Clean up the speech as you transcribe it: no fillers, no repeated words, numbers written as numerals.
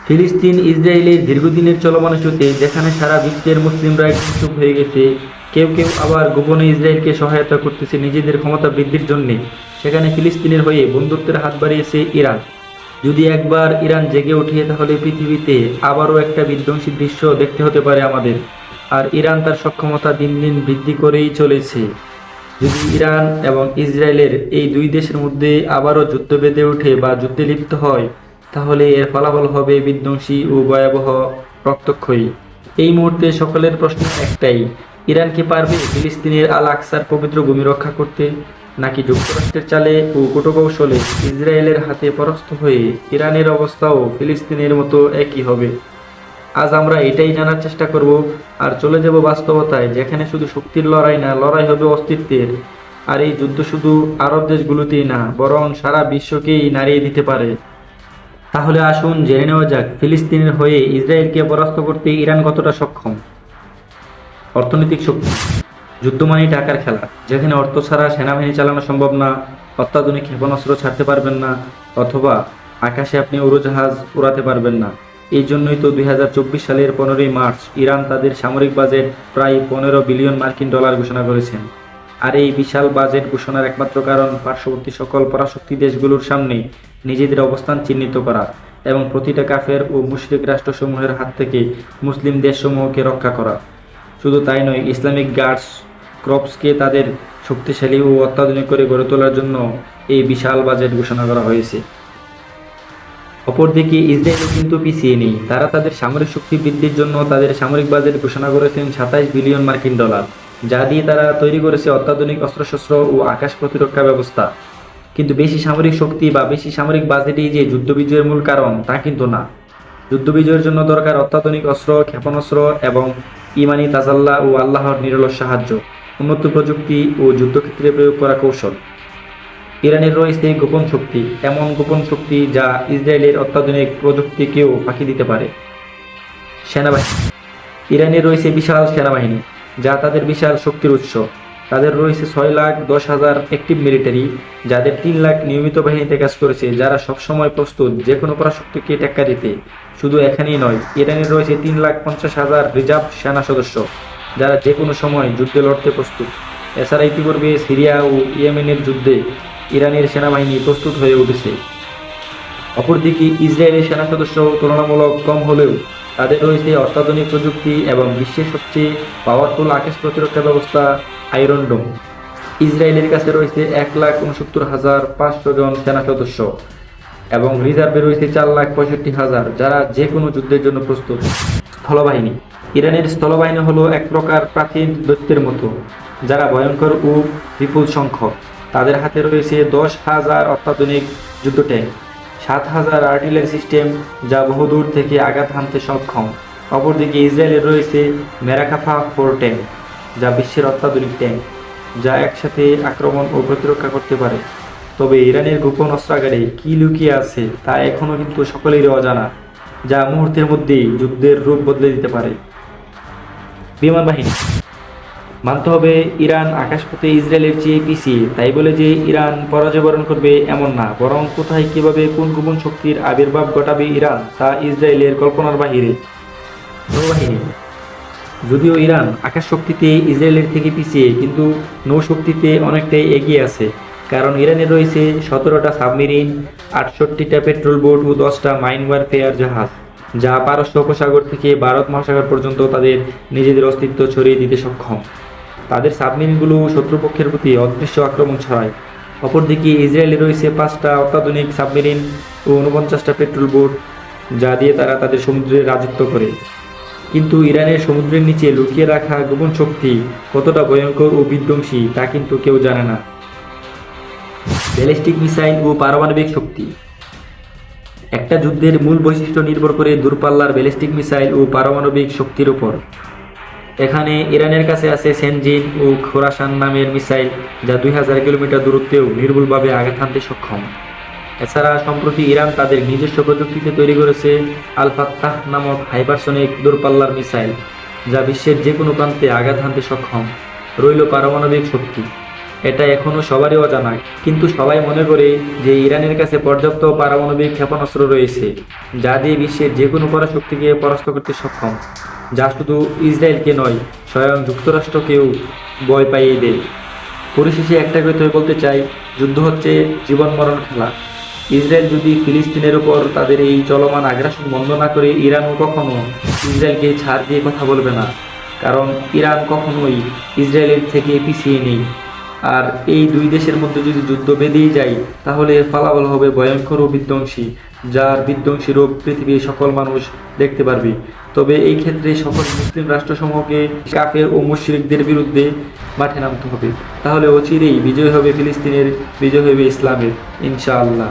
ফিলিস্তিন ইসরায়েলের দীর্ঘদিনের চলমান ইস্যুতে যেখানে সারা বিশ্বের মুসলিমরা একসুপ হয়ে গেছে, কেউ কেউ আবার গোপনে ইসরায়েলকে সহায়তা করতেছে নিজেদের ক্ষমতা বৃদ্ধির জন্যে, সেখানে ফিলিস্তিনের হয়ে বন্ধুত্বের হাত বাড়িয়েছে ইরান। যদি একবার ইরান জেগে ওঠে তাহলে পৃথিবীতে আবারও একটা বিধ্বংসী দৃশ্য দেখতে হতে পারে আমাদের। আর ইরান তার সক্ষমতা দিন দিন বৃদ্ধি করেই চলেছে। যদি ইরান এবং ইসরায়েলের এই দুই দেশের মধ্যে আবারও যুদ্ধ বেঁধে ওঠে বা যুদ্ধে লিপ্ত হয়, তাহলে এর ফলাফল হবে বিধ্বংসী ও ভয়াবহ, রক্তক্ষয়ী। এই মুহূর্তে সকলের প্রশ্ন একটাই, ইরান কি পারবে ফিলিস্তিনের আল আকসার পবিত্র ভূমি রক্ষা করতে, নাকি যুক্তরাষ্ট্রের চালে ও কূটকৌশলে ইসরায়েলের হাতে পরাস্ত হয়ে ইরানের অবস্থাও ফিলিস্তিনের মতো একই হবে? আজ আমরা এটাই জানার চেষ্টা করব, আর চলে যাব বাস্তবতায়, যেখানে শুধু শক্তির লড়াই না, লড়াই হবে অস্তিত্বের। আর এই যুদ্ধ শুধু আরব দেশগুলোতেই না, বরং সারা বিশ্বকেই নাড়িয়ে দিতে পারে। তাহলে আসুন জেনে নেওয়া যাক, ফিলিস্তিনের হয়ে ইসরায়েলকে পরাস্ত করতে ইরান কতটা সক্ষম। অর্থনৈতিক শক্তি। যুদ্ধ মানেই টাকার খেলা, যেখানে অর্থ ছাড়া সেনাবাহিনী চালানো সম্ভব না, অত্যাধুনিক ক্ষেপণাস্ত্র ছাড়তে পারবেন না, অথবা আকাশে আপনি উড়োজাহাজ উড়াতে পারবেন না। এই জন্যই তো 2024 সালের 15ই মার্চ ইরান তাদের সামরিক বাজেট প্রায় 15 বিলিয়ন মার্কিন ডলার ঘোষণা করেছেন। আর এই বিশাল বাজেট ঘোষণার একমাত্র কারণ পার্শ্ববর্তী সকল পরাশক্তি দেশগুলোর সামনে নিজেদের অবস্থান চিহ্নিত করা এবং প্রতিটা কাফের ও মুশরিক রাষ্ট্রসমূহের হাত থেকে মুসলিম দেশসমূহকে রক্ষা করা। শুধু তাই নয়, ইসলামিক গার্ডস ক্রপসকে তাদের শক্তিশালী ও অত্যাধুনিক করে গড়ে তোলার জন্য এই বিশাল বাজেট ঘোষণা করা হয়েছে। অপরদিকে ইসরায়েলও কিন্তু পিছিয়ে নেই। তারা তাদের সামরিক শক্তি বৃদ্ধির জন্য তাদের সামরিক বাজেট ঘোষণা করেছেন 27 বিলিয়ন মার্কিন ডলার, যা দিয়ে তারা তৈরি করেছে অত্যাধুনিক অস্ত্রশস্ত্র ও আকাশ প্রতিরক্ষা ব্যবস্থা। কিন্তু বেশি সামরিক শক্তি বা বেশি সামরিক বাজেটেই যে যুদ্ধ বিজয়ের মূল কারণ, তা কিন্তু না। যুদ্ধ বিজয়ের জন্য দরকার অত্যাধুনিক অস্ত্র, ক্ষেপণাস্ত্র এবং ইমানি তাজাল্লা ও আল্লাহর নিরলস সাহায্য, উন্নত প্রযুক্তি ও যুদ্ধক্ষেত্রে প্রয়োগ করা কৌশল। ইরানের রয়েছে গোপন শক্তি, এমন গোপন শক্তি যা ইসরায়েলের অত্যাধুনিক প্রযুক্তিকেও ফাঁকি দিতে পারে। সেনাবাহিনী। ইরানের রয়েছে বিশাল সেনাবাহিনী, যা তাদের বিশাল শক্তির উৎস। তাদের রয়েছে 6,10,000 অ্যাক্টিভ মিলিটারি, যাদের 3 লাখ নিয়মিত বাহিনীতে কাজ করেছে, যারা সবসময় প্রস্তুত যে কোনো পরাশক্তিকে টেক্কা দিতে। শুধু এখানেই নয়, ইরানের রয়েছে 3,50,000 রিজার্ভ সেনা সদস্য, যারা যে কোনো সময় যুদ্ধে লড়তে প্রস্তুত। এছাড়া ইতিপূর্বে সিরিয়া ও ইয়েমেনের যুদ্ধে ইরানের সেনাবাহিনী প্রস্তুত হয়ে উঠেছে। অপরদিকে ইসরায়েলের সেনা সদস্য তুলনামূলক কম হলেও তাদের রয়েছে অত্যাধুনিক প্রযুক্তি এবং বিশ্বের সবচেয়ে পাওয়ারফুল আকাশ প্রতিরক্ষা ব্যবস্থা আয়রন ডোম। ইসরায়েলের কাছে রয়েছে 1,69,500 জন সেনা সদস্য এবং রিজার্ভে রয়েছে 4,65,000, যারা যে কোনো যুদ্ধের জন্য প্রস্তুত। স্থলবাহিনী। ইরানের স্থলবাহিনী হলো এক প্রকার প্রাচীন দৈত্যের মতো, যারা ভয়ঙ্কর ও বিপুল সংখ্যক। তাদের হাতে রয়েছে 10,000 অত্যাধুনিক যুদ্ধ ট্যাঙ্ক, 7,000 আর্টিলারি সিস্টেম, যা বহুদূর থেকে আঘাত হানতে সক্ষম। অপরদিকে ইসরায়েলের রয়েছে মেরাকাফা 4 ট্যাঙ্ক, যা বিশ্বের অত্যাধুনিক ট্যাঙ্ক, যা একসাথে আক্রমণ ও প্রতিরক্ষা করতে পারে। তবে ইরানের গোপন অস্ত্রাগারে কী লুকিয়ে আছে তা এখনও কিন্তু সকলেরই অজানা, যা মুহূর্তের মধ্যেই যুদ্ধের রূপ বদলে দিতে পারে। বিমান বাহিনী। মানতে হবে ইরান আকাশপথে ইসরায়েলের চেয়ে পিছিয়ে, তাই বলে যে ইরান পরাজয় বরণ করবে এমন না, বরং কোথায় কিভাবে কোন গোপন শক্তির আবির্ভাব ঘটাবে ইরান, তা ইসরায়েলের কল্পনার বাহিরে। নৌবাহিনী। যদিও ইরান আকাশ শক্তিতে ইসরায়েলের থেকে পিছিয়ে, কিন্তু নৌশক্তিতে অনেকটাই এগিয়ে আছে। কারণ ইরানের রয়েছে 17টা সাবমেরিন, 68টা পেট্রোল বোট ও 10টা মাইন ওয়ারফেয়ার জাহাজ, যা পারস্য উপসাগর থেকে ভারত মহাসাগর পর্যন্ত তাদের নিজেদের অস্তিত্ব ছড়িয়ে দিতে সক্ষম। তাদের সাবমেরিনগুলো শত্রুপক্ষের প্রতি অদৃশ্য আক্রমণ ছড়ায়। অপরদিকে ইসরায়েলে রয়েছে 5টা অত্যাধুনিক সাবমেরিন ও 49টা পেট্রোল বোট, যা দিয়ে তারা তাদের সমুদ্রে রাজত্ব করে। কিন্তু ইরানের সমুদ্রের নিচে লুকিয়ে রাখা গোপন শক্তি কতটা ভয়ঙ্কর ও বিধ্বংসী তা কিন্তু কেউ জানে না। ব্যালিস্টিক মিসাইল ও পারমাণবিক শক্তি। একটা যুদ্ধের মূল বৈশিষ্ট্য নির্ভর করে দূরপাল্লার ব্যালিস্টিক মিসাইল ও পারমাণবিক শক্তির উপর। এখানে ইরানের কাছে আছে সেনজিন ও খোরাসান নামের মিসাইল, যা 2000 কিলোমিটার দূরত্বেও নির্ভুলভাবে আঘাত হানতে সক্ষম। এছাড়া সম্প্রতি ইরান তাদের নিজস্ব প্রযুক্তিতে তৈরি করেছে আল ফাত্তাহ নামক হাইপারসনিক দূরপাল্লার মিসাইল, যা বিশ্বের যে কোনো প্রান্তে আঘাত হানতে সক্ষম। রইল পারমাণবিক শক্তি। এটা এখনো সবারই অজানা, কিন্তু সবাই মনে করে যে ইরানের কাছে পর্যাপ্ত পারমাণবিক ক্ষেপণাস্ত্র রয়েছে, যা দিয়ে বিশ্বের যে কোনো পরাশক্তিকে পরাস্ত করতে সক্ষম, যা শুধু ইসরায়েলকে নয়, স্বয়ং যুক্তরাষ্ট্রকেও ভয় পাইয়ে দেয়। পরিশেষে একটা কথাই বলতে চাই, যুদ্ধ হচ্ছে জীবন মরণ খেলা। ইসরায়েল যদি ফিলিস্তিনের উপর তাদের এই চলমান আগ্রাসন বন্ধ না করে, ইরানও কখনো ইসরায়েলকে ছাড় দিয়ে কথা বলবে না, কারণ ইরান কখনোই ইসরায়েলের থেকে পিছিয়ে নেই। আর এই দুই দেশের মধ্যে যদি যুদ্ধ বেঁধেই যায়, তাহলে এর ফলাফল হবে ভয়ঙ্কর ও বিধ্বংসী, যার বিধ্বংসী রূপ পৃথিবীর সকল মানুষ দেখতে পারবে। তবে এই ক্ষেত্রে সকল মুসলিম রাষ্ট্রসমূহকে কাফের ও মুশরিকদের বিরুদ্ধে মাঠে নামতে হবে। তাহলে অচিরেই বিজয় হবে ফিলিস্তিনের, বিজয় হবে ইসলামের, ইনশাআল্লাহ।